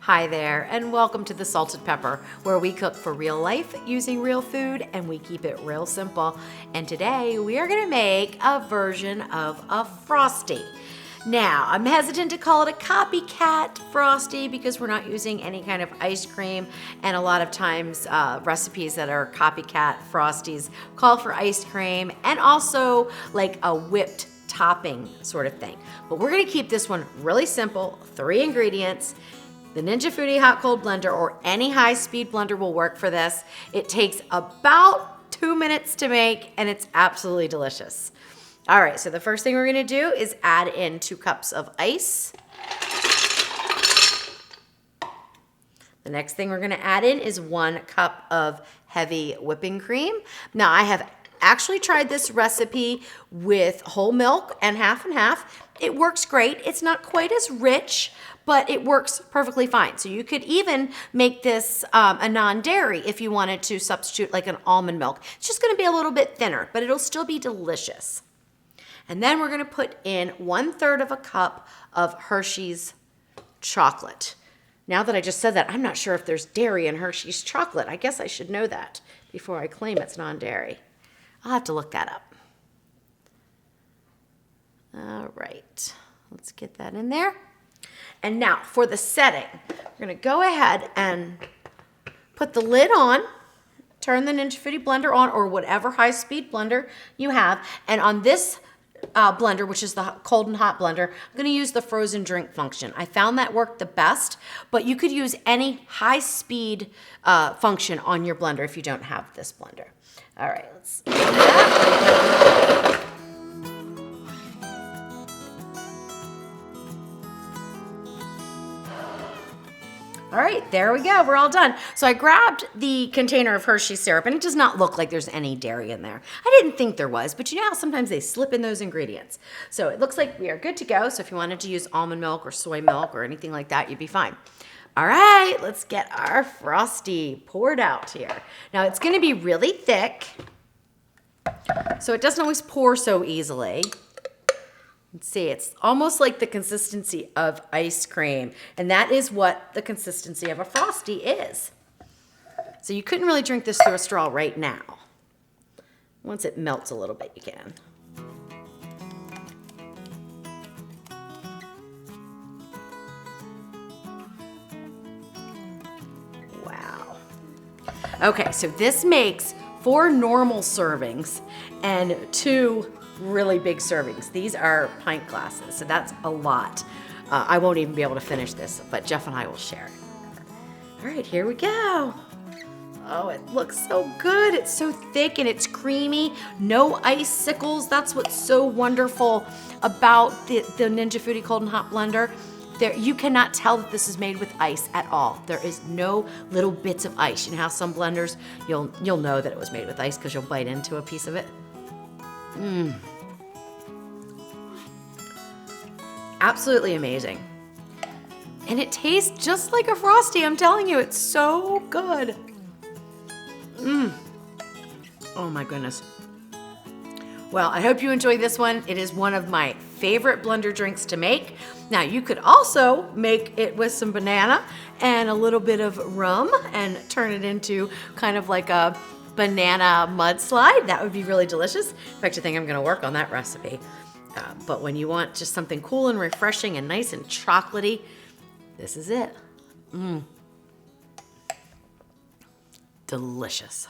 Hi there, and welcome to the Salted Pepper, where we cook for real life using real food and we keep it real simple. And today we are gonna make a version of a Frosty. Now, I'm hesitant to call it a copycat Frosty because we're not using any kind of ice cream, and a lot of times recipes that are copycat Frosties call for ice cream and also like a whipped topping sort of thing. But we're gonna keep this one really simple, 3 ingredients. The Ninja Foodi hot cold blender or any high-speed blender will work for this. It takes about 2 minutes to make and it's absolutely delicious. All right, so the first thing we're gonna do is add in 2 cups of ice. The next thing we're gonna add in is 1 cup of heavy whipping cream. Now I have actually tried this recipe with whole milk and half. It works great. It's not quite as rich, but it works perfectly fine. So you could even make this a non-dairy if you wanted to substitute like an almond milk. It's just gonna be a little bit thinner, but it'll still be delicious. And then we're gonna put in 1/3 of a cup of Hershey's chocolate. Now that I just said that, I'm not sure if there's dairy in Hershey's chocolate. I guess I should know that before I claim it's non-dairy. I'll have to look that up. All right, let's get that in there. And now for the setting, we're gonna go ahead and put the lid on, turn the Ninja Foodi blender on or whatever high-speed blender you have. And on this blender, which is the cold and hot blender, I'm gonna use the frozen drink function. I found that worked the best, but you could use any high-speed function on your blender if you don't have this blender. All right, let's do that. All right, there we go, we're all done. So I grabbed the container of Hershey syrup, and it does not look like there's any dairy in there. I didn't think there was, but you know how sometimes they slip in those ingredients. So it looks like we are good to go. So if you wanted to use almond milk or soy milk or anything like that, you'd be fine. All right, let's get our Frosty poured out here. Now it's gonna be really thick, so it doesn't always pour so easily. Let's see, it's almost like the consistency of ice cream, and that is what the consistency of a Frosty is. So you couldn't really drink this through a straw right now. Once it melts a little bit, you can. Wow. Okay, so this makes 4 normal servings and 2 really big servings. These are pint glasses, so that's a lot. I won't even be able to finish this, but Jeff and I will share it. All right, here we go. Oh, it looks so good. It's so thick and it's creamy. No icicles. That's what's so wonderful about the Ninja Foodi Cold and Hot Blender. You cannot tell that this is made with ice at all. There is no little bits of ice. You know how some blenders, you'll know that it was made with ice because you'll bite into a piece of it. Absolutely amazing. And it tastes just like a Frosty, I'm telling you, it's so good. Oh my goodness. Well, I hope you enjoyed this one. It is one of my favorite blender drinks to make. Now, you could also make it with some banana and a little bit of rum and turn it into kind of like a banana mudslide. That would be really delicious. In fact, I think I'm gonna work on that recipe. But when you want just something cool and refreshing and nice and chocolatey, this is it. Delicious.